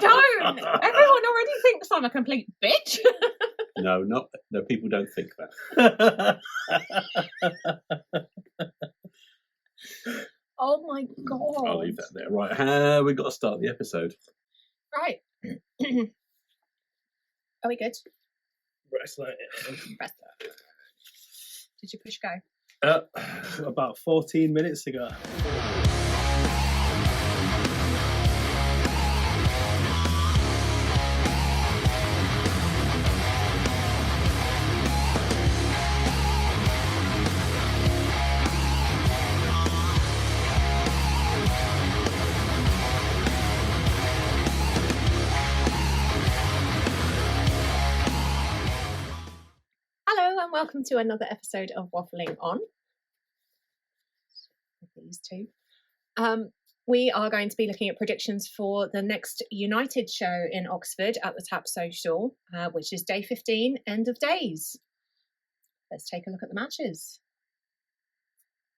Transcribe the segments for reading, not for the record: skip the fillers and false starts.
Don't! Everyone already thinks I'm a complete bitch. No, people don't think that. Oh my god. I'll leave that there. Right, we've got to start the episode. Right. Are we good? Press that. Press that. Did you push go? About 14 minutes ago. Hello and welcome to another episode of Waffling On. These two. We are going to be looking at predictions for the next United show in Oxford at the Tap Social, which is day 15, end of days. Let's take a look at the matches.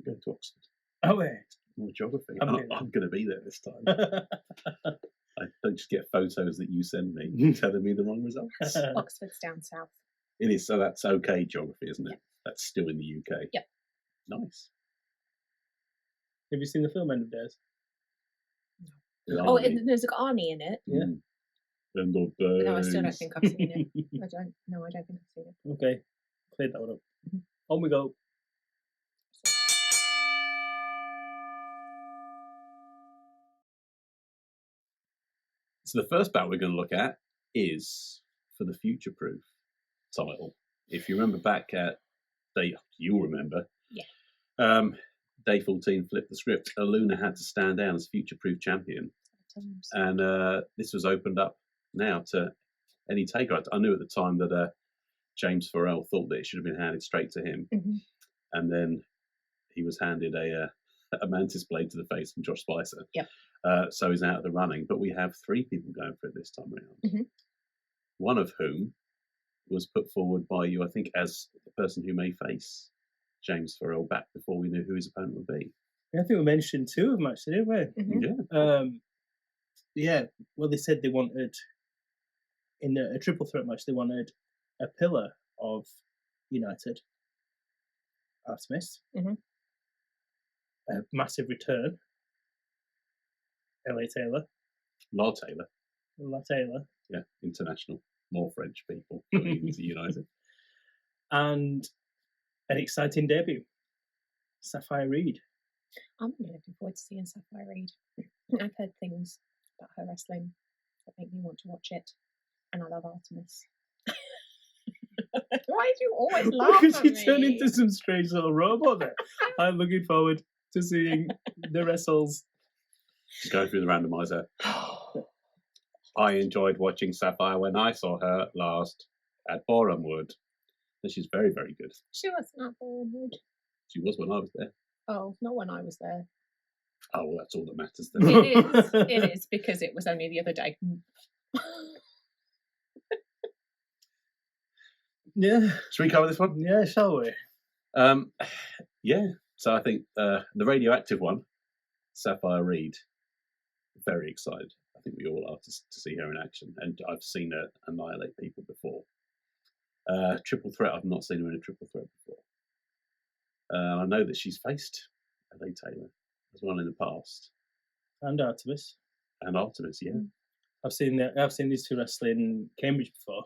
We're going to Oxford. Oh, wait. More geography. I'm I'm going to be there this time. I don't just get photos that you send me telling me the wrong results. Oxford's down south. It is, so that's okay geography, isn't it? Yep. That's still in the UK. Yep. Nice. Have you seen the film End of Days? Oh, there's an army in it. Yeah. End of Days. No, I still don't think I've seen it. I don't think I've seen it. Okay. Cleared that one up. On we go. So the first battle we're going to look at is for the Futureproof title. If you remember back at you'll remember. Yeah. Day 14 flipped the script. Aluna had to stand down as Futureproof champion. And this was opened up now to any taker. I knew at the time that James Farrell thought that it should have been handed straight to him. Mm-hmm. And then he was handed a mantis blade to the face from Josh Spicer. Yep. So he's out of the running. But we have 3 people going for it this time around. Mm-hmm. One of whom was put forward by you, I think, as the person who may face James Farrell back before we knew who his opponent would be. Yeah, I think we mentioned 2 of them actually, didn't we? Mm-hmm. Yeah. Well, they said they wanted, in a triple threat match, they wanted a pillar of United, Artemis, mm-hmm. a massive return, LA Taylor. La Taylor. La Taylor. Yeah, international. More French people coming into United. And an exciting debut, Safire Reed. I'm really looking forward to seeing Safire Reed. I've heard things about her wrestling that make me want to watch it, and I love Artemis. Why do you always laugh Because at you me? turn into some strange little robot there. I'm looking forward to seeing the wrestles. Just go through the randomizer. I enjoyed watching Safire when I saw her last at Borehamwood. And she's very, very good. She wasn't at Bournemouth. She was when I was there. Oh, not when I was there. Oh, well, that's all that matters then. It is, because it was only the other day. Yeah. Should we cover this one? Yeah, shall we? Yeah. So I think the radioactive one, Safire Reed, very excited. I think we all are to see her in action. And I've seen her annihilate people before. Triple threat, I've not seen her in a triple threat before. I know that she's faced LA Taylor as well in the past. And Artemis. And Artemis, yeah. I've seen these 2 wrestle in Cambridge before.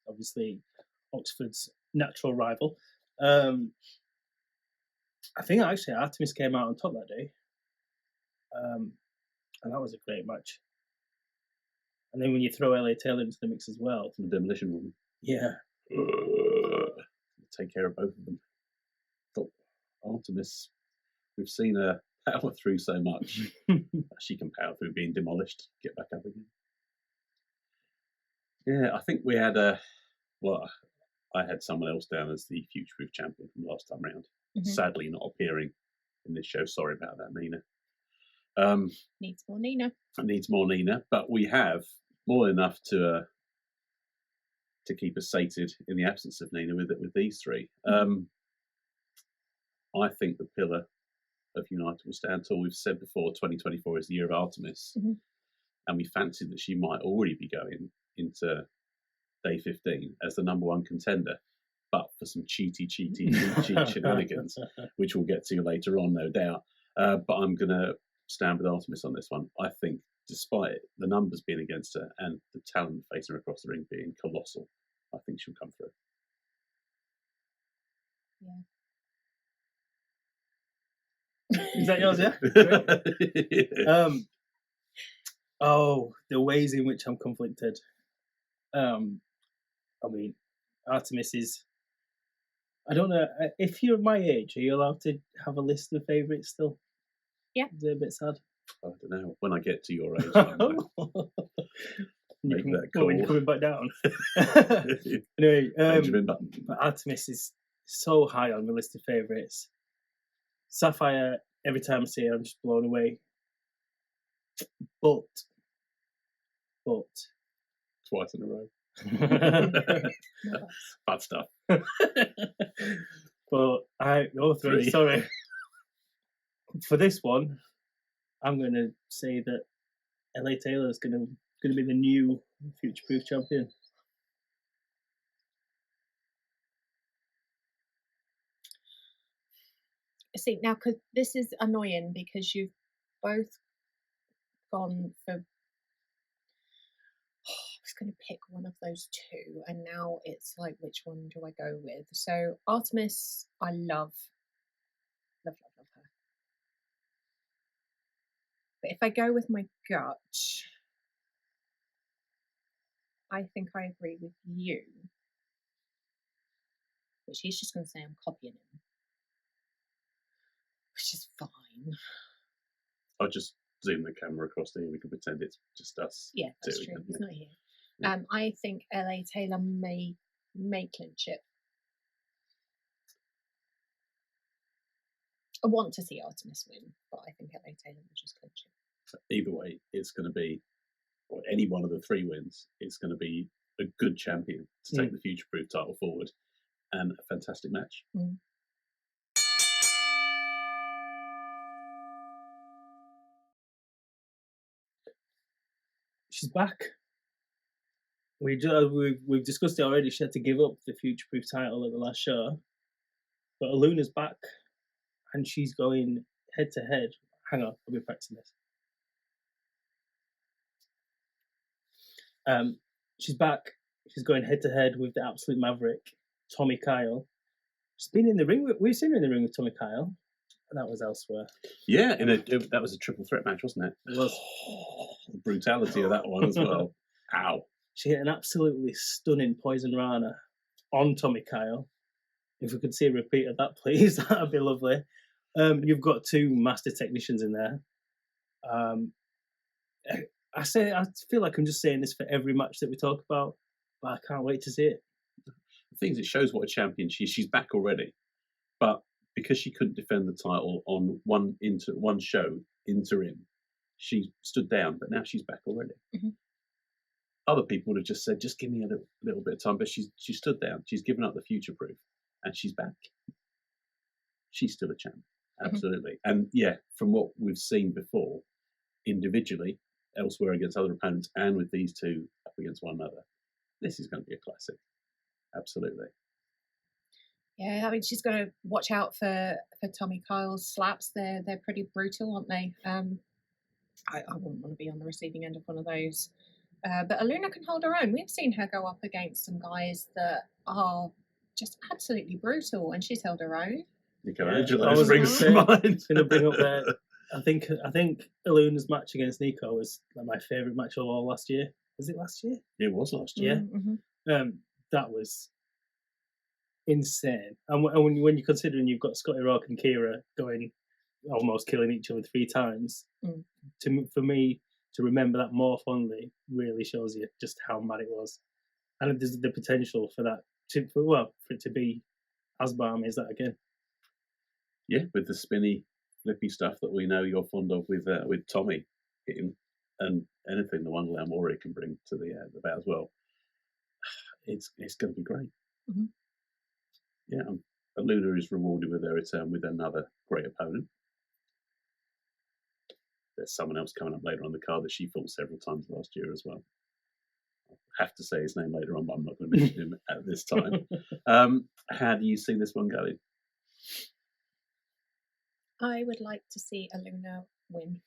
Obviously, Oxford's natural rival. I think actually Artemis came out on top that day. And that was a great match. And then when you throw LA Taylor into the mix as well. The Demolition Woman. Yeah. Take care of both of them. But Artemis, we've seen her power through so much. She can power through being demolished, get back up again. Yeah, I think we had I had someone else down as the Futureproof champion from last time round. Mm-hmm. Sadly not appearing in this show. Sorry about that, Nina. Needs more Nina. Needs more Nina, but we have more than enough to keep us sated in the absence of Nina with these 3. I think the pillar of United will stand tall. We've said before, 2024 is the year of Artemis. Mm-hmm. and we fancied that she might already be going into day 15 as the number one contender, but for some cheat shenanigans, which we'll get to later on, no doubt. But I'm going to stand with Artemis on this one. I think, despite the numbers being against her and the talent facing her across the ring being colossal, I think she'll come through. Yeah. Is that yours? Yeah. Oh, the ways in which I'm conflicted. I mean, Artemis is. I don't know if you're my age. Are you allowed to have a list of favourites still? Yeah. Is it a bit sad? I don't know. When I get to your age, I might make that call. When you're coming back down. Anyway, Benjamin Button. but Artemis is so high on the list of favourites. Safire, every time I see her, I'm just blown away. But Twice in a row. Bad stuff. But three. Sorry. For this one, I'm going to say that LA Taylor is going to be the new Futureproof champion. See, now, this is annoying because you've both gone for. I was going to pick one of those two, and now it's like, which one do I go with? So Artemis, I love her. But if I go with my gut, I think I agree with you. Which he's just going to say I'm copying him, which is fine. I'll just zoom the camera across there. We can pretend it's just us. Yeah, that's true. He's not here. Yeah. I think LA Taylor may clinch it. I want to see Artemis win, but I think LA Taylor will just clinch it. Either way, it's going to be, or any one of the three wins, it's going to be a good champion to take the Futureproof title forward, and a fantastic match. She's back. We've discussed it already. She had to give up the Futureproof title at the last show, but Aluna's back, and she's going head to head. Hang on, I'll be practicing this. She's back. She's going head to head with the absolute maverick, Tommy Kyle. She's been in the ring. We've seen her in the ring with Tommy Kyle. That was elsewhere. Yeah, that was a triple threat match, wasn't it? It was. The brutality of that one as well. Ow. She hit an absolutely stunning Poison Rana on Tommy Kyle. If we could see a repeat of that, please, that'd be lovely. You've got two master technicians in there. I feel like I'm just saying this for every match that we talk about, but I can't wait to see it. The thing is, it shows what a champion she is. She's back already, but because she couldn't defend the title on one show interim, she stood down. But now she's back already. Mm-hmm. Other people would have just said, "Just give me a little bit of time." But she stood down. She's given up the Futureproof, and she's back. She's still a champ, absolutely. Mm-hmm. And yeah, from what we've seen before, individually, elsewhere against other opponents, and with these two up against one another, this is going to be a classic. Absolutely. Yeah, I mean, she's got to watch out for Tommy Kyle's slaps. They're pretty brutal, aren't they? I wouldn't want to be on the receiving end of one of those. But Aluna can hold her own. We've seen her go up against some guys that are just absolutely brutal, and she's held her own. Michelangelo brings to mind. Going to bring up there. I think Aluna's match against Nico was like my favourite match of all last year. Was it last year? It was last year. Yeah. That was insane. And when you're considering you've got Scotty Rourke and Kira going almost killing each other 3 times, for me to remember that more fondly really shows you just how mad it was. And there's the potential for that for it to be as balmy as that again. Yeah, with the spinny, flippy stuff that we know you're fond of with Tommy hitting, and anything the Wonderland Warrior can bring to the bout as well. It's going to be great. Mm-hmm. Yeah, Aluna is rewarded with her return with another great opponent. there's someone else coming up later on the card that she fought several times last year as well. I'll have to say his name later on, but I'm not going to mention him at this time. How do you see this one going? I would like to see Aluna win.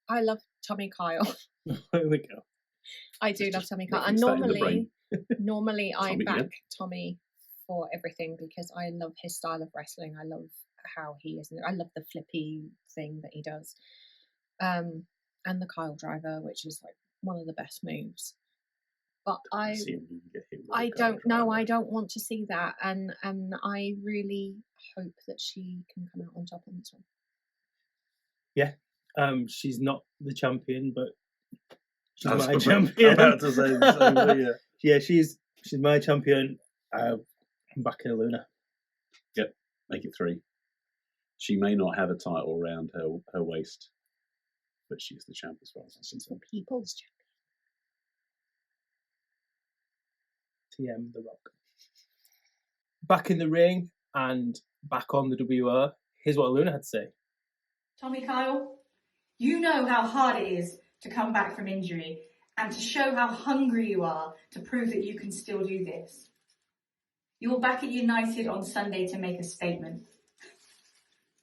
I love Tommy Kyle. There we go. I do love Tommy Kyle. making And stay in the brain. normally I Tommy, back yeah. Tommy for everything because I love his style of wrestling. I love how he is. I love the flippy thing that he does. And the Kyle driver, which is like one of the best moves. But I don't want to see that, and I really hope that she can come out on top on this one. Yeah, she's not the champion, but she's my I'm champion. about to say the same thing, yeah. Yeah, she's my champion. I'm backing Aluna. Yep, make it 3. She may not have a title around her waist, but she's the champ as far as I'm She's concerned. the people's champion. TM The Rock. Back in the ring and back on the WR. Here's what Aluna had to say. Tommy Kyle, you know how hard it is to come back from injury and to show how hungry you are to prove that you can still do this. You're back at United on Sunday to make a statement.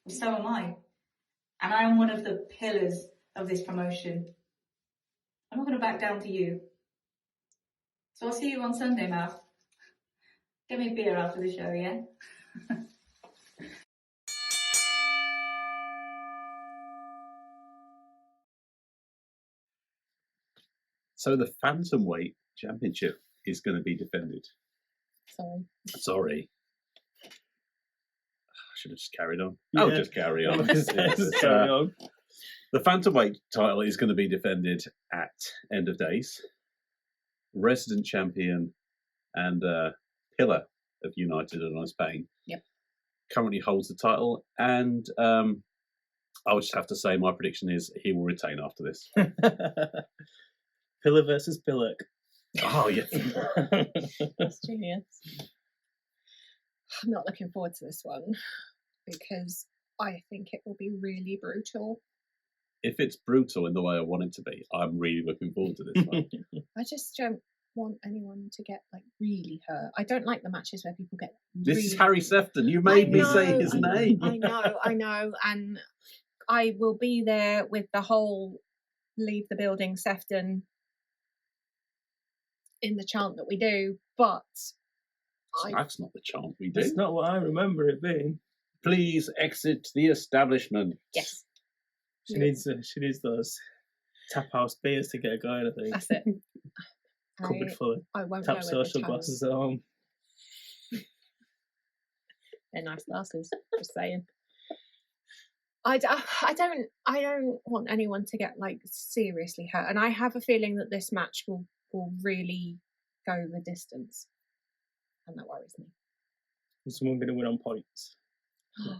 And so am I. And I am one of the pillars of this promotion. I'm not going to back down to you. So I'll see you on Sunday, Mav. Get me a beer after the show, yeah? So the Phantomweight Championship is going to be defended. Sorry. I should have just carried on. Yeah. I'll just carry on. Just carry on. The Phantomweight title is going to be defended at End of Days. Resident champion and pillar of United, Adonis Payne. Yep. Currently holds the title, and I'll just have to say my prediction is he will retain after this. Pillar versus Pillock. Oh, yeah. That's genius. I'm not looking forward to this one because I think it will be really brutal. If it's brutal in the way I want it to be, I'm really looking forward to this one. I just don't want anyone to get like really hurt. I don't like the matches where people get This is really Harry Sefton. You made me say his name. I know. And I will be there with the whole leave the building Sefton in the chant that we do, but That's not the chant we do. That's not what I remember it being. Please exit the establishment. yes, She needs those tap house beers to get her going, I think. that's it. Cupboard full of I won't tap go with social the glasses at home. They're nice glasses. Just saying. I don't want anyone to get like seriously hurt, and I have a feeling that this match will really go the distance, and that worries me. Is someone going to win on points? I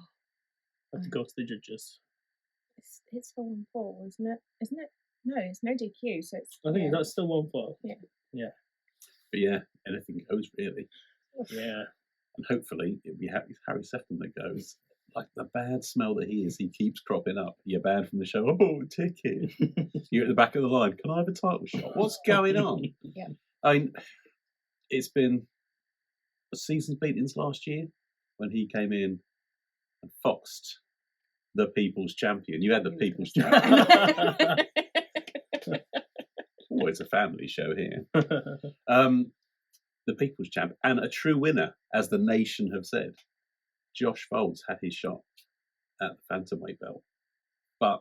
have to go to the judges. It's 4-1-4, isn't it? Isn't it? No, it's no DQ, so it's. I think that's still 1-4. Yeah. But yeah, anything goes really. Yeah. And hopefully it'll be Harry Sefton that goes. Like the bad smell that he keeps cropping up. You're banned from the show. Oh, ticket. You're at the back of the line. Can I have a title shot? What's going on? Yeah. I mean, it's been a season's been since last year when he came in and foxed the People's Champion. You had the People's Champion. Oh, it's a family show here. The People's Champ and a true winner, as the nation have said. Josh Folds had his shot at the Phantomweight belt, but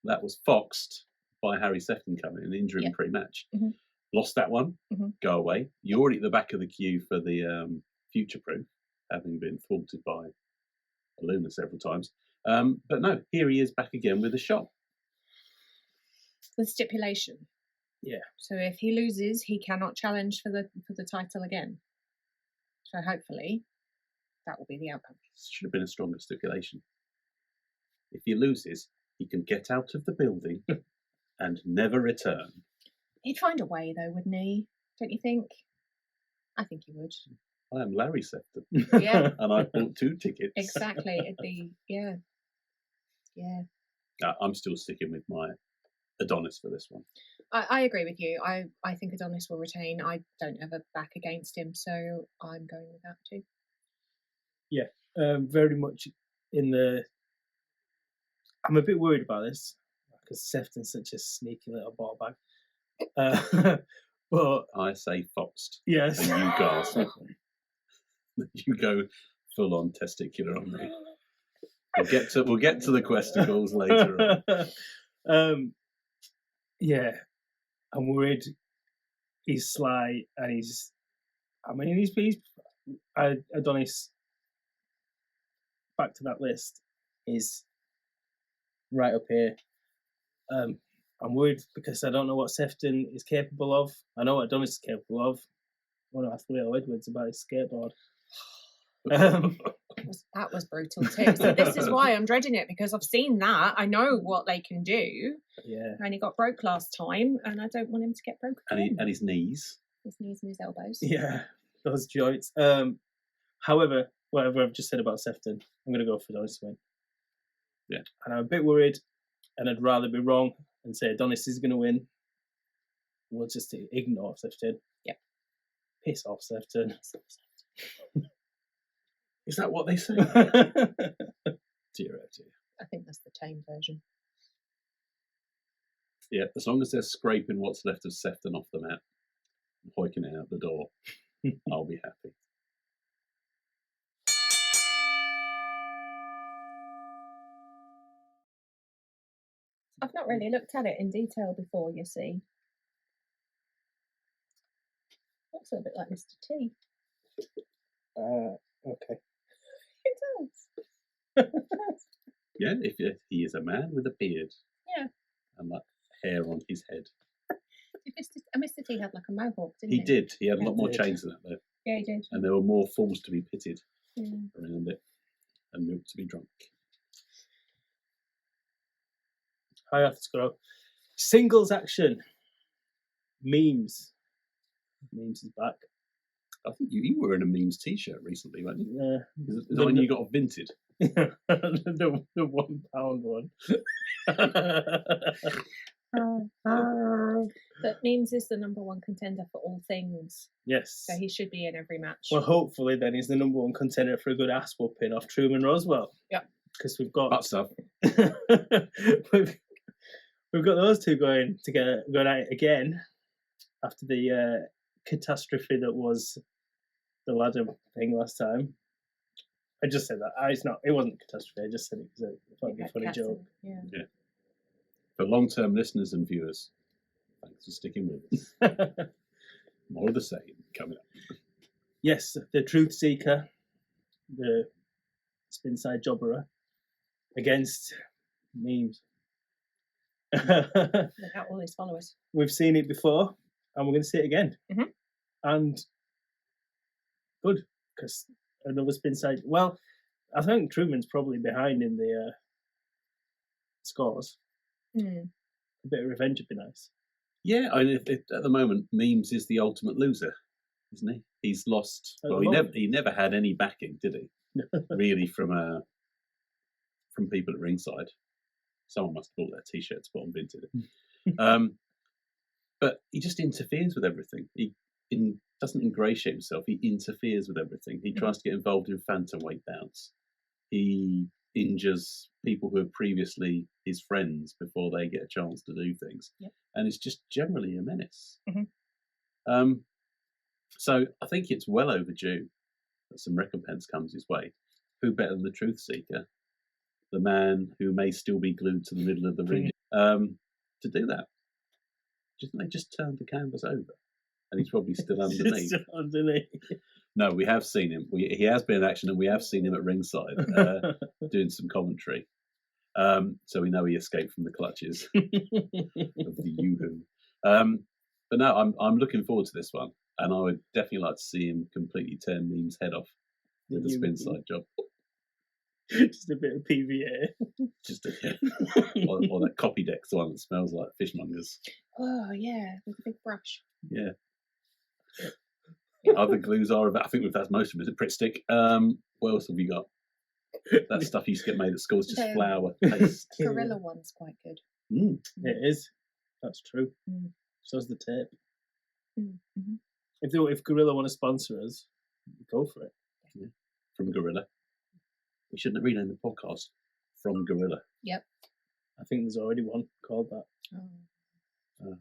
that was foxed by Harry Sefton coming in, injuring him pre-match. Mm-hmm. Lost that one, go away. You're already at the back of the queue for the Futureproof, having been thwarted by Aluna several times. But no, here he is back again with a shot. With stipulation. Yeah. So if he loses, he cannot challenge for the title again. So hopefully that will be the outcome. Should have been a stronger stipulation. If he loses, he can get out of the building and never return. He'd find a way though, wouldn't he? Don't you think? I think he would. I am Larry Sefton. Yeah. And I bought 2 tickets. Exactly. It'd be, yeah. I'm still sticking with my Adonis for this one. I agree with you. I think Adonis will retain. I don't ever back against him, so I'm going with that too. Yeah, very much in the. I'm a bit worried about this because Sefton's such a sneaky little ball bag. But I say foxed. yes, And you gasp. You go full on testicular on me. We'll get to the questicles later on. Yeah, I'm worried. He's sly and he's. I mean, he's Adonis. Back to that list is right up here. I'm worried because I don't know what Sefton is capable of. I know what Adonis is capable of. I want to ask Leo Edwards about his skateboard. That was brutal too. So this is why I'm dreading it, because I've seen that. I know what they can do. Yeah. And he got broke last time, and I don't want him to get broke again. And his knees. His knees and his elbows. Yeah, those joints. However, whatever I've just said about Sefton, I'm going to go for Adonis to win. Yeah. And I'm a bit worried, and I'd rather be wrong and say Adonis is going to win. We'll just ignore Sefton. Yeah. Piss off, Sefton. Is that what they say? Dear, oh dear. I think that's the tame version. Yeah, as long as they're scraping what's left of Sefton off the map and hoiking it out the door, I'll be happy. I've not really looked at it in detail before, you see. Looks a bit like Mr. T. Okay. It does. Yeah, he is a man with a beard. Yeah. And that hair on his head. Mr. T had like a mohawk, didn't He he? did. He had a lot more did. chains than that, though. Yeah, he did. And there were more fools to be pitted Yeah. around it and milk to be drunk. Hi, Arthur. Singles action. Memes. Memes is back. I think you were in a memes t-shirt recently, weren't you? Yeah. Is that when you got vinted? the £1 one. But memes is the #1 contender for all things, Yes. so he should be in every match. Well, hopefully then he's the #1 contender for a good ass whooping off Truman Roswell. Yep. Because we've got That stuff. we've got those two going at it again after the catastrophe that was the ladder thing last time. I just said that. It wasn't a catastrophe. I just said it because it might be a funny joke. Yeah. For long-term listeners and viewers, thanks for sticking with us. More of the same coming up. Yes, the Truth Seeker, the Spinside Jobberer, against memes. Look at all his followers. We've seen it before, and we're going to see it again. Mhm. And good, because another Spinside. Well, I think Truman's probably behind in the scores. Mm. A bit of revenge would be nice. Yeah, I mean, at the moment, memes is the ultimate loser, isn't he? He's lost. At Well, the he never had any backing, did he? Really, from people at ringside. Someone must have bought their t-shirts, put on vinted. But he just interferes with everything. He doesn't ingratiate himself. He interferes with everything. He tries to get involved in Phantomweight bouts. He injures people who are previously his friends before they get a chance to do things. Yep. And it's just generally a menace. Mm-hmm. So I think it's well overdue that some recompense comes his way. Who better than the Truth Seeker, the man who may still be glued to the middle of the ring, to do that? Do you think they just turned the canvas over and he's probably still underneath? Still underneath. No, we have seen him. He has been in action, and we have seen him at ringside doing some commentary. So we know he escaped from the clutches of the Yoo-hoo. But no, I'm looking forward to this one, and I would definitely like to see him completely turn Meme's head off with the spin side job. Just a bit of PVA. Just or that copy deck's the one that smells like fishmongers. Oh yeah, with a big brush. Yeah. Other glues are about. I think that's most of them. Is it Pritt Stick? What else have we got? That stuff used to get made at schools, just The flour, paste. Gorilla one's quite good. It is. That's true. So's the tape. Mm-hmm. If Gorilla want to sponsor us, go for it. Yeah. From Gorilla. We shouldn't have renamed the podcast From Gorilla. Yep. I think there's already one called that. I'm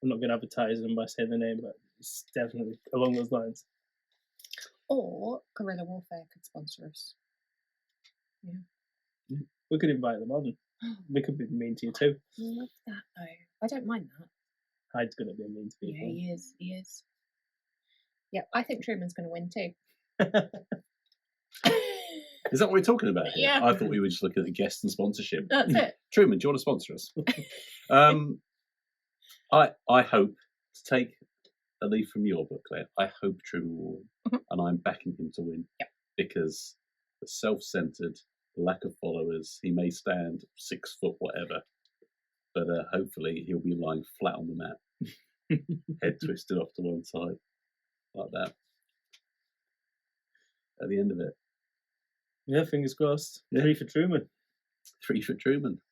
not going to advertise them by saying the name, but it's definitely along those lines. Or Guerrilla Warfare could sponsor us. Yeah. We could invite them on. We could be mean to you too. Love that though. I don't mind that. Hyde's going to be mean to people. Yeah, he is. Yeah, I think Truman's going to win too. Is that what we're talking about here? Yeah. I thought we were just looking at the guests and sponsorship. That's it. Truman, do you want to sponsor us? I hope to take a leaf from your book, Claire. I hope Truman will win, and I'm backing him to win because the self-centered lack of followers. He may stand 6 foot whatever, but hopefully he'll be lying flat on the mat, head twisted off to one side, like that. At the end of it. Yeah, fingers crossed. Yeah. 3 for Truman. 3 for Truman.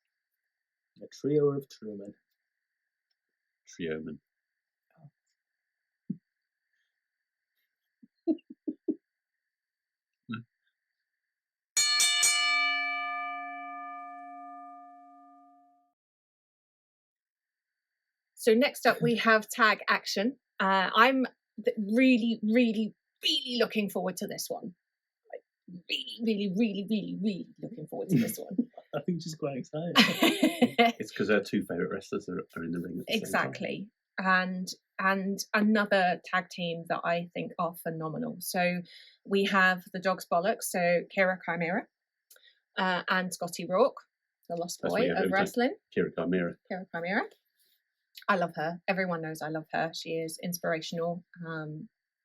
A trio of Truman. Trioman. So next up we have tag action. I'm really, really, really looking forward to this one. Like, really looking forward to this one. I think she's quite excited. It's because her 2 favourite wrestlers are in the ring at the Exactly. And another tag team that I think are phenomenal. So we have the dOGz boLLoX, so Kira Chimera and Scotty Rourke, the lost boy of wrestling. Kira Chimera. Kira Chimera. I love her. Everyone knows I love her. She is inspirational.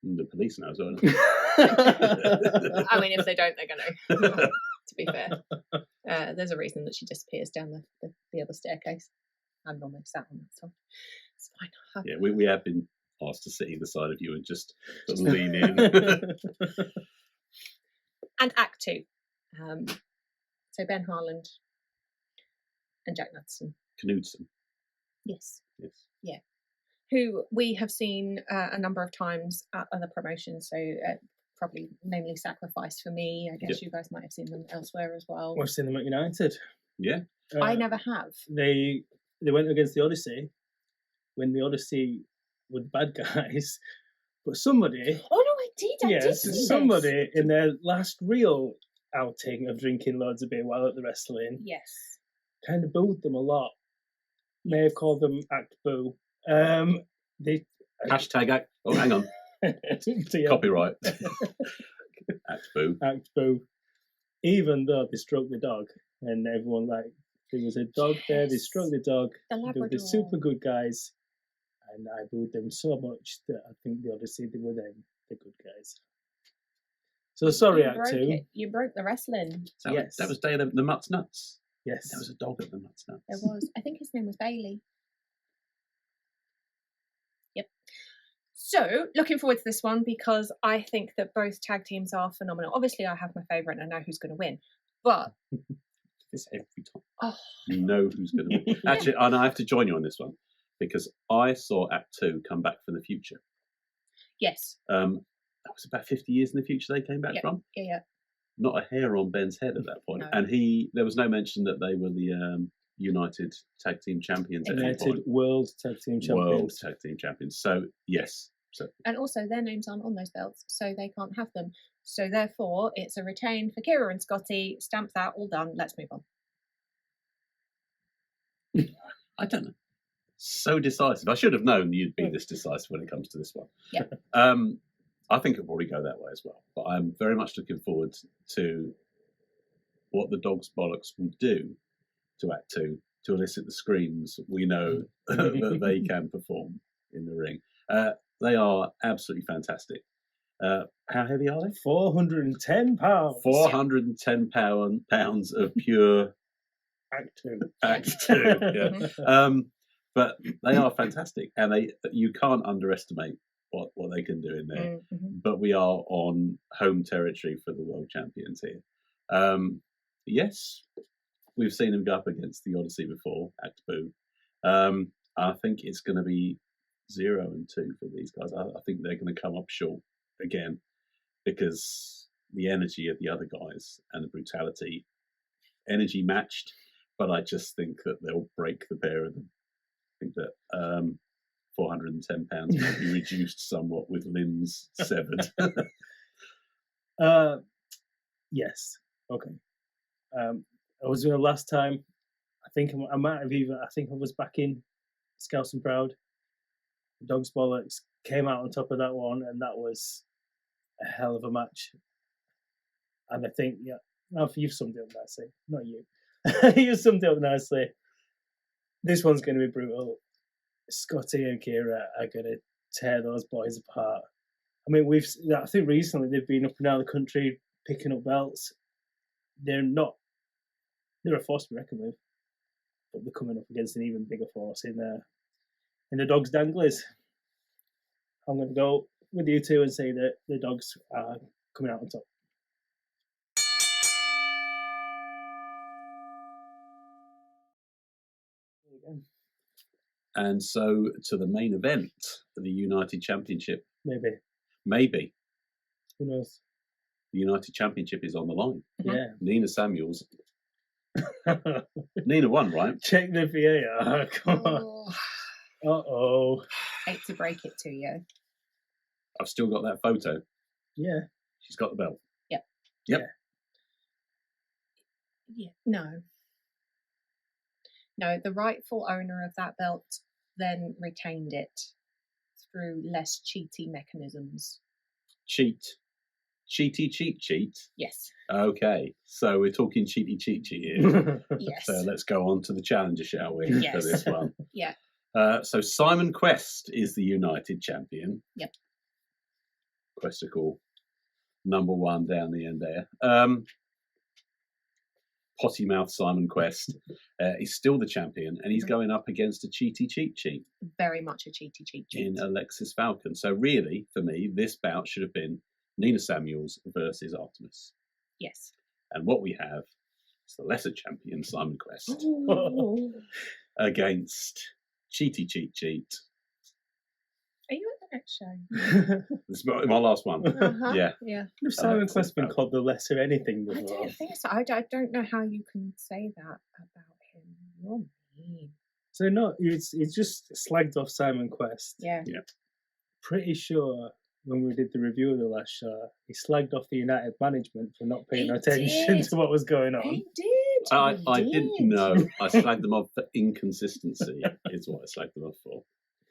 The police now as well. I mean, if they don't, they're going to. To be fair, there's a reason that she disappears down the other staircase. I'm normally sat on that side. It's fine. Yeah, we have been asked to sit either side of you and just sort of lean in. And Act 2. So Ben Harland and Jack Knudsen. Knudsen. Yes. Yes. Yeah. Who we have seen a number of times at other promotions. So probably namely Sacrifice for me. I guess you guys might have seen them elsewhere as well. We've seen them at United. Yeah. I never have. They went against the Odyssey when the Odyssey were the bad guys. But somebody... Oh, no, I did. I did see somebody in their last real outing of drinking loads of beer while at the wrestling... Yes. Kind of booed them a lot. May have called them Act Boo. Hashtag Act... Oh, hang on. Copyright. Act Boo. Act Boo. Even though they stroked the dog, and everyone there was a dog there. They stroked the dog. They were the super good guys, and I booed them so much that I think the Odyssey they were then the good guys. So sorry, Act 2. You broke the wrestling. So yes, that was Day of the Mutt's Nuts. Yes, there was a dog at the Mutt's Nuts. There was. I think his name was Bailey. Yep. So, looking forward to this one because I think that both tag teams are phenomenal. Obviously, I have my favourite and I know who's going to win. But... This every time. You know who's going to win. Actually, and I have to join you on this one because I saw Act 2 come back from the future. Yes. That was about 50 years in the future they came back from. Yeah. Not a hair on Ben's head at that point. No. And there was no mention that they were the United Tag Team Champions at that point. United World Tag Team Champions. World Tag Team Champions. So, yes. And also their names aren't on those belts, so they can't have them. So therefore, it's a retain for Kira and Scotty. Stamp that, all done. Let's move on. I don't know. So decisive. I should have known you'd be this decisive when it comes to this one. Yeah. I think it'll probably go that way as well. But I'm very much looking forward to what the dOGz boLLoX will do to Act 2 to elicit the screams we know that they can perform in the ring. They are absolutely fantastic. How heavy are they? 410 pounds. 410 pounds of pure Act 2. Act 2, yeah. But they are fantastic, and you can't underestimate what they can do in there. Mm-hmm. But we are on home territory for the world champions here. Yes, we've seen him go up against the Odyssey before, Act Boo. I think it's going to be 0 and 2 for these guys. I think they're going to come up short again because the energy of the other guys and the brutality, energy matched, but I just think that they'll break the pair of them. I think that 410 pounds might be reduced somewhat with limbs severed. Yes. Okay. I was there last time. I think I might have even. I think I was back in Scouse and Proud. dOGz boLLoX came out on top of that one, and that was a hell of a match. And I think, yeah, no, you've summed it up nicely. Not you. You summed it up nicely. This one's going to be brutal. Scotty and Kira are going to tear those boys apart. I mean, I think recently they've been up and down the country picking up belts. They're a force to be reckoned with, but they're coming up against an even bigger force in the dOGz danglers. I'm going to go with you two and say that the dOGz are coming out on top. And so to the main event, the United Championship. Maybe. Who knows? The United Championship is on the line. Yeah. Nina Samuels. Nina won, right? Check the VAR. Come on. Uh-oh. Hate to break it to you. I've still got that photo. Yeah. She's got the belt. Yep. Yep. Yeah. No, the rightful owner of that belt then retained it through less cheaty mechanisms. Cheat? Yes. Okay, so we're talking cheat here. Yes. So let's go on to the challenger, shall we, Yes. for this one? Yeah. So Simon Quest is the United Champion. Yep. Questicle number 1 down the end there. Potty mouth Simon Quest is still the champion, and he's going up against a cheat. Very much a cheat. In Alexxis Falcon. So really, for me, this bout should have been Nina Samuels versus Artemis. Yes. And what we have is the lesser champion, Simon Quest, Ooh. against cheat. Are you at the next show? This is my last one. Uh-huh. Yeah. Has Simon Quest been called the lesser anything before? I don't think so. I don't know how you can say that about him. You're mean. So no, it's just slagged off Simon Quest. Yeah. Pretty sure when we did the review of the last show, he slagged off the United management for not paying attention to what was going on. He did. I didn't know. I slagged them off for inconsistency, is what I slagged them off for.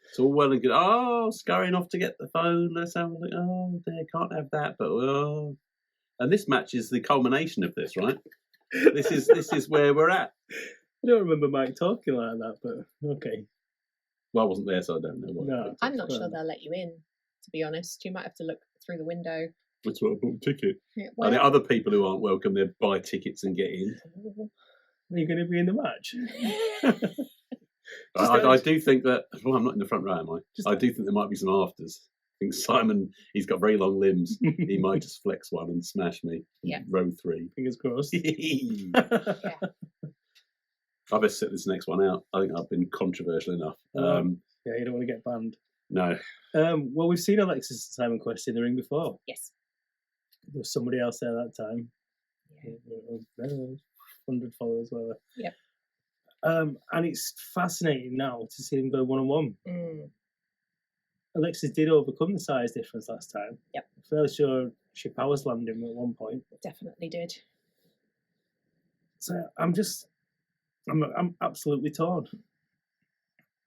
It's all well and good. Oh, scurrying off to get the phone. Let's have a look. Oh, they can't have that. But and this match is the culmination of this, right? This is where we're at. I don't remember Mike talking like that, but okay. Well, I wasn't there, so I don't know what. No, I'm not sure they'll let you in, to be honest. You might have to look through the window. That's why I bought a ticket. Yeah, Are there other people who aren't welcome? They buy tickets and get in. Are you going to be in the match? I do think that. Well, I'm not in the front row, am I? I do think there might be some afters. I think Simon, he's got very long limbs. He might just flex one and smash me. Yeah. Row 3. Fingers crossed. Yeah. I best set this next one out. I think I've been controversial enough. Yeah, you don't want to get banned. No. Well, we've seen Alexxis and Simon Quest in the ring before. Yes. There was somebody else there that time. Yeah. 100 followers, whatever. Yep. And it's fascinating now to see them go 1-on-1. Mm. Alexxis did overcome the size difference last time. Yep. I'm fairly sure she power slammed him at one point. Definitely did. So I'm absolutely torn.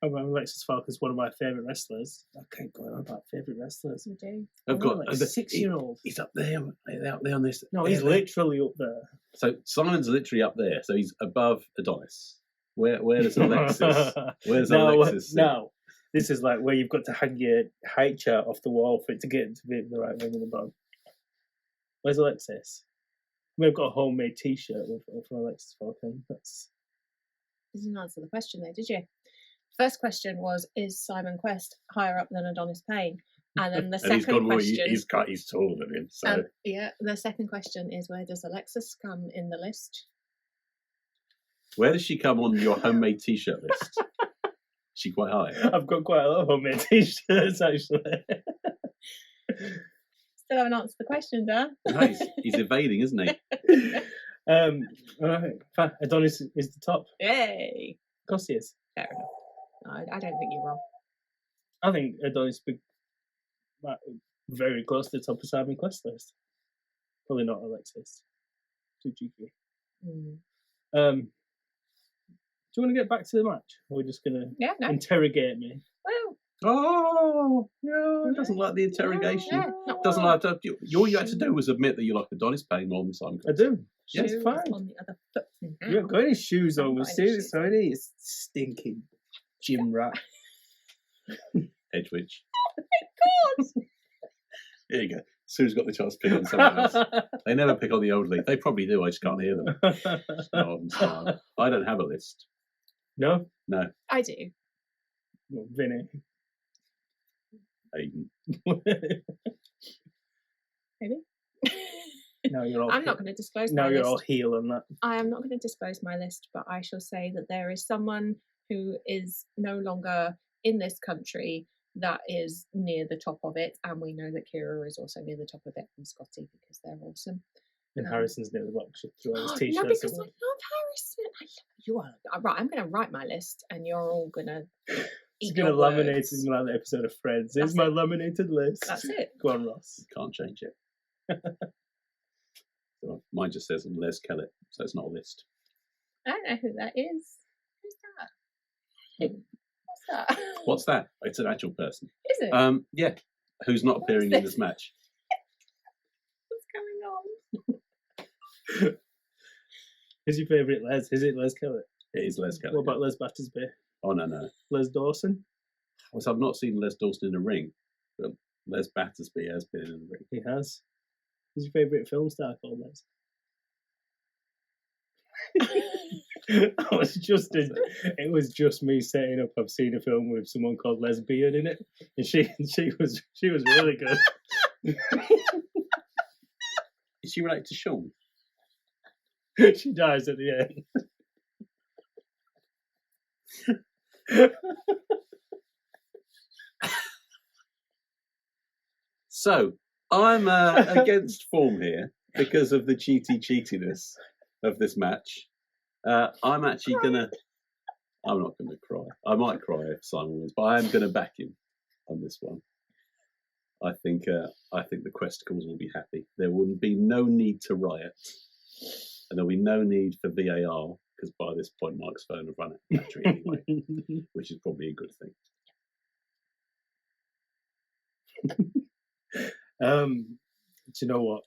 Alexxis Falcon's one of my favourite wrestlers. I can't go on about favourite wrestlers. You do. I've got like a 6-year-old. He's up there. Out there on this. No, he's literally up there. So Simon's literally up there. So he's above Adonis. Where does Alexxis? Where's Alexxis? sit? No, this is like where you've got to hang your height chart off the wall for it to get to be the right ring in the bottom. Where's Alexxis? We've got a homemade T-shirt from Alexxis Falcon. You didn't answer the question though, did you? First question was, is Simon Quest higher up than Adonis Payne? And then the And he's second gone, well, question. he's taller than him. So Yeah, the second question is, where does Alexxis come in the list? where does she come on your homemade T-shirt list? Is she quite high? I've got quite a lot of homemade t-shirts, actually. Still haven't answered the question, Dan. No, he's evading, isn't he? All right. Adonis is the top. Yay! Of course he is. Fair enough. I don't think you're wrong. I think Adonis would be very close to the top of Simon Quest list. Probably not Alexxis. Too cheeky. Do you want to get back to the match? Or are we just going to interrogate me? Well, Oh, yeah, he doesn't like the interrogation. Yeah. Doesn't like to. All you had to do was admit that you like Adonis Payne more than Simon I Quest. do. Yes, shoes fine. on the other foot now. You haven't got any shoes on. I've We'll got see any this shoes on. already. It's stinking gym rat. Edgewitch. God! Here you go. Sue's got the chance to pick on someone else. They never pick on the elderly. They probably do. I just can't hear them. I don't have a list. No? No. I do. Well, Vinny. Aiden. Maybe. No, you're all I'm not going to disclose now my you're list. all heel on that. I am not going to disclose my list, but I shall say that there is someone who is no longer in this country that is near the top of it, and we know that Kira is also near the top of it, and Scotty, because they're awesome. And Harrison's near the box through all his t-shirts. No, because I away. love Harrison. I love you are right. I'm going to write my list, and you're all going to. He's going to laminate it in like the episode of Friends. Here's my laminated list. That's it. Go on, Ross. Can't change it. So mine just says Les Kellett, so it's not a list. I don't know who that is. Who's that? What's that? What's that? It's an actual person. Is it? Yeah. Who's not appearing in this match? What's going on? Who's your favourite Les? Is it Les Kellett? It is Les Kellett. What about Les Battersby? Oh, no. Les Dawson? So I've not seen Les Dawson in a ring, but Les Battersby has been in the ring. He has. Who's your favourite film star called Les? It was just me setting up. I've seen a film with someone called Lesbian in it, and she was really good. Is she related to Sean? She dies at the end. So I'm against form here because of the cheatiness of this match. I'm actually gonna. I'm not gonna cry. I might cry if Simon wins, but I am gonna back him on this one. I think the Questicles will be happy. There will be no need to riot, and there'll be no need for VAR because by this point Mike's phone will run out of battery anyway, which is probably a good thing. Do you know what?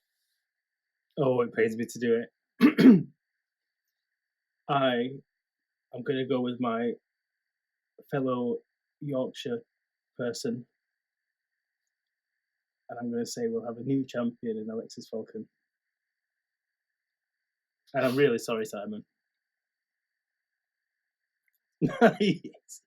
Oh, it pains me to do it. I'm going to go with my fellow Yorkshire person, and I'm going to say we'll have a new champion in Alexxis Falcon. And I'm really sorry, Simon. Yes.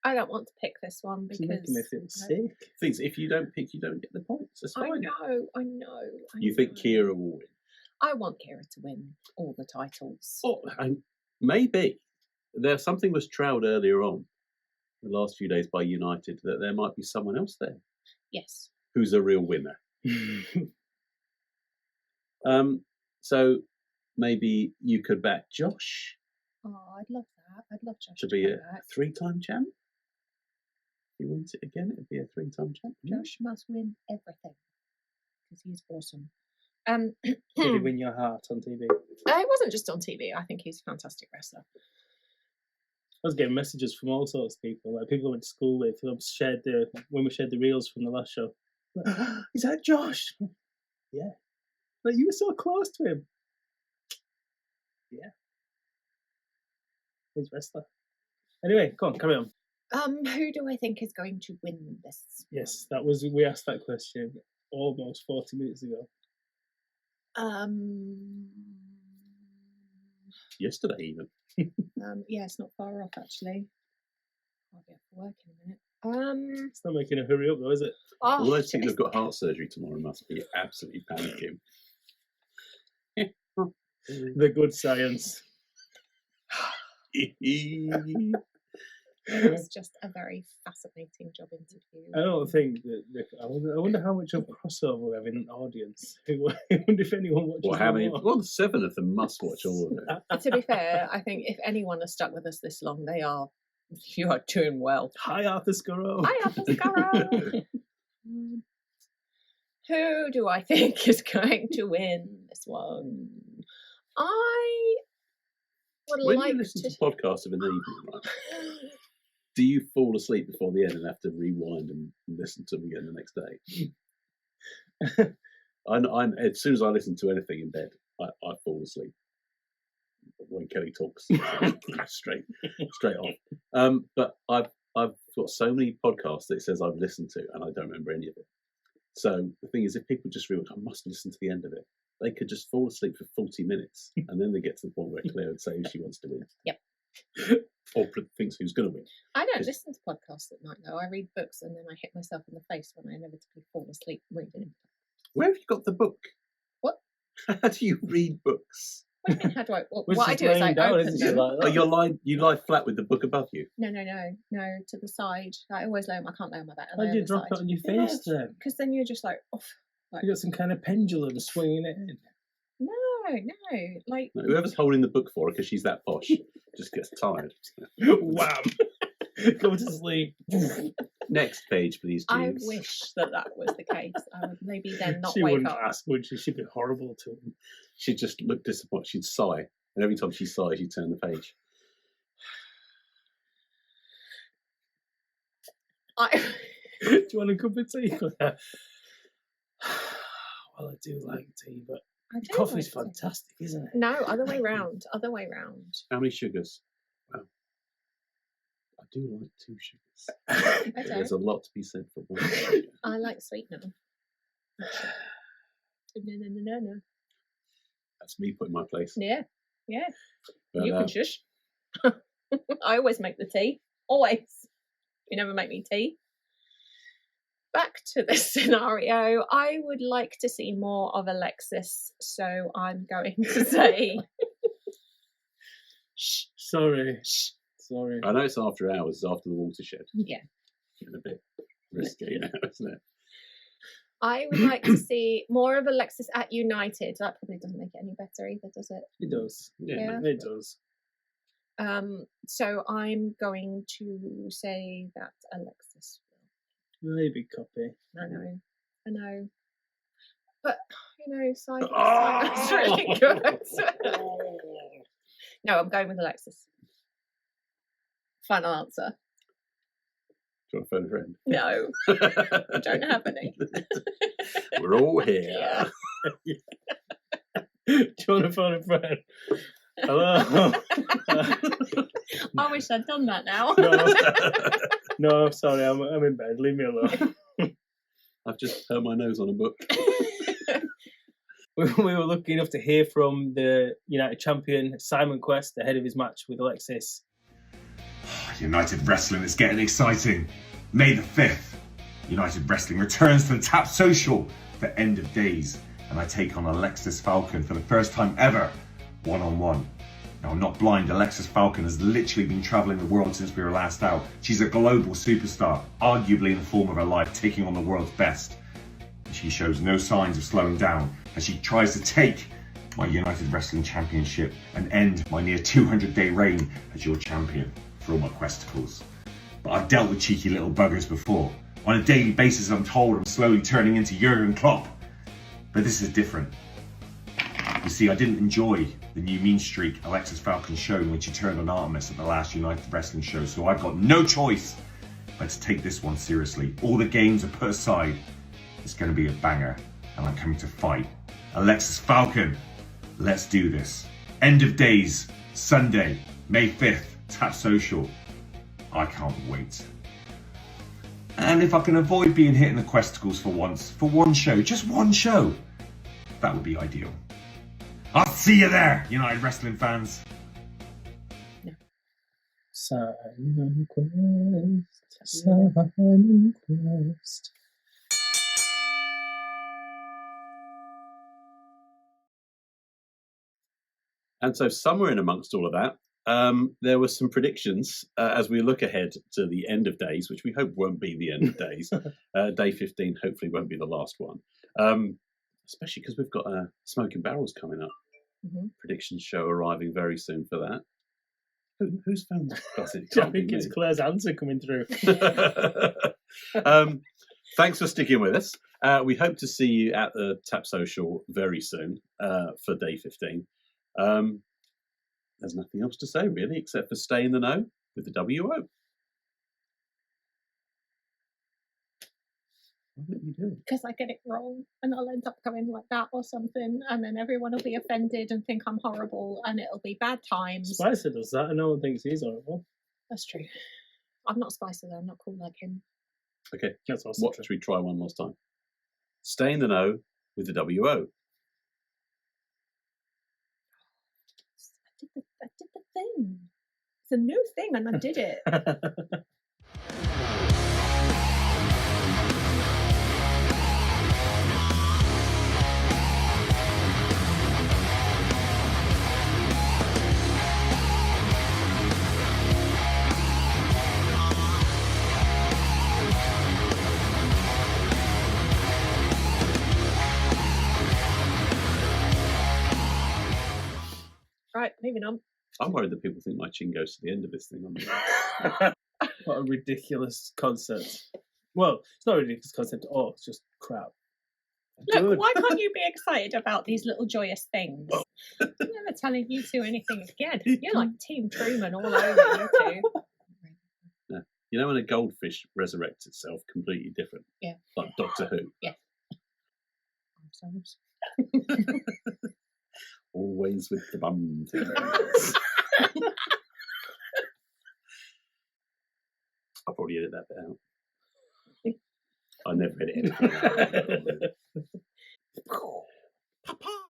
I don't want to pick this one because You're making me feel sick. Things if you don't pick, you don't get the points. That's fine. I know. You think Kira will win? I want Kira to win all the titles. Oh, maybe. Something was trailed earlier on, the last few days by United, that there might be someone else there. Yes. Who's a real winner? So maybe you could back Josh. Oh, I'd love that. I'd love Josh to be a 3-time champ. If he wins it again, it'd be a 3-time champ. Josh must win everything because he's awesome. Did he win your heart on TV? It wasn't just on TV. I think he's a fantastic wrestler. I was getting messages from all sorts of people, like people I went to school with. When we shared the reels from the last show. Like, is that Josh? Yeah. Like, you were so close to him. Yeah. He's a wrestler. Anyway, go on, carry on. Who do I think is going to win this? Yes, we asked that question almost 40 minutes ago. Yesterday even. Yeah, it's not far off actually. I'll be up for work in a minute. It's not making a hurry up though, is it? Oh, All those people who've got heart surgery tomorrow must be absolutely panicking. The good science. it was just a very fascinating job interview. I don't think that. I wonder how much of a crossover we have in an audience. I wonder if anyone watches. Well, how many? Well, 7 of them must watch all of it. To be fair, I think if anyone has stuck with us this long, you are doing well. Hi, Arthur Scarrow. Hi, Arthur Scarrow. Who do I think is going to win this one? I would When like you listen to. to podcasts of an evening, right? Do you fall asleep before the end and have to rewind and listen to them again the next day? I'm as soon as I listen to anything in bed, I fall asleep. When Kelly talks, straight off. But I've got so many podcasts that it says I've listened to, and I don't remember any of it. So the thing is, if people just realize I must listen to the end of it, they could just fall asleep for 40 minutes, and then they get to the point where Claire would say who she wants to win. Yep. Or thinks who's going to win. I don't listen to podcasts at night though. I read books and then I hit myself in the face when I inevitably fall asleep reading. Where have you got the book? What? How do you read books? What do you mean? How do I? Was What I just do is I laying down, open isn't she, them. like that? Oh, you lie flat with the book above you. No, to the side. I always lay. I can't lay on my back. Why'd you drop it on your face then? Because then you're just like, off. Like, You got some kind of pendulum swinging it in. no, like. No, whoever's holding the book for her, because she's that posh, just gets tired. Wham! Go to sleep. Next page, please, I Jeeves. wish that was the case. I would maybe then not She wake wouldn't up. ask, would she? She'd be horrible to him. She'd just look disappointed. She'd sigh. And every time she sighs, she'd turn the page. Do you want a cup of tea? Well, I do like tea, but I do coffee's like tea. fantastic, isn't it? No, other way round. Other way round. How many sugars? Wow. I do like 2 sugars. I But don't. there's a lot to be said for 1 sugar. I like sweet now. No. That's me putting my place. Yeah. But, You can shush. I always make the tea. Always. You never make me tea. Back to this scenario. I would like to see more of Alexxis, so I'm going to say. Shh. Sorry. I know it's after hours, it's after the watershed. Yeah. Getting a bit risky now, isn't it? I would like to see more of Alexxis at United. That probably doesn't make it any better either, does it? It does. Yeah. It does. So I'm going to say that Alexxis will. Maybe copy. I know. But, side Oh! that's really good. No, I'm going with Alexxis. Final answer. Do you want to phone a friend? No, I don't have any. We're all here. Yeah. Do you want to phone a friend? Hello? I wish I'd done that now. No, I'm sorry, I'm in bed. Leave me alone. I've just hurt my nose on a book. We were lucky enough to hear from the United champion, Simon Quest, ahead of his match with Alexxis. United Wrestling is getting exciting. May the 5th, United Wrestling returns to the Tap Social for End of Days, and I take on Alexxis Falcon for the first time ever, one-on-one. Now, I'm not blind, Alexxis Falcon has literally been travelling the world since we were last out. She's a global superstar, arguably in the form of her life, taking on the world's best. And she shows no signs of slowing down as she tries to take my United Wrestling Championship and end my near 200-day reign as your champion for all my questicles. But I've dealt with cheeky little buggers before. On a daily basis, I'm told I'm slowly turning into Jurgen Klopp. But this is different. You see, I didn't enjoy the new mean streak Alexxis Falcon showed when she turned on Artemis at the last United Wrestling show, so I've got no choice but to take this one seriously. All the games are put aside. It's going to be a banger, and I'm coming to fight. Alexxis Falcon, let's do this. End of Days, Sunday, May 5th, Tap Social. I can't wait. And if I can avoid being hit in the questicles for once, for one show, just one show, that would be ideal. I'll see you there, United Wrestling fans. Simon Quest. Simon Quest. And so somewhere in amongst all of that, there were some predictions as we look ahead to the end of days, which we hope won't be the end of days. Day 15 hopefully won't be the last one, especially because we've got Smoking Barrels coming up. Predictions show arriving very soon for that. Whose phone does it? I think it's Claire's answer coming through. Thanks for sticking with us. We hope to see you at the Tap Social very soon for day 15. There's nothing else to say really, except for stay in the know with the WO. What did you do? Because I get it wrong and I'll end up going like that or something, and then everyone will be offended and think I'm horrible and it'll be bad times. Spicer does that and no one thinks he's horrible. That's true. I'm not Spicer though, I'm not cool like him. Okay, that's awesome. What should we try one last time? Stay in the know with the WO. I did the thing. It's a new thing and I did it. Right, moving on. I'm worried that people think my chin goes to the end of this thing. What a ridiculous concept. Well, it's not a ridiculous concept at all. It's just crap. Look, Good. why can't you be excited about these little joyous things? I'm never telling you two anything again. You're like Team Truman all over you two. Yeah. You know when a goldfish resurrects itself completely different? Yeah. Like Doctor Who? Yeah. Always with the bum things. I'll probably edit that bit out. I never edit anything out.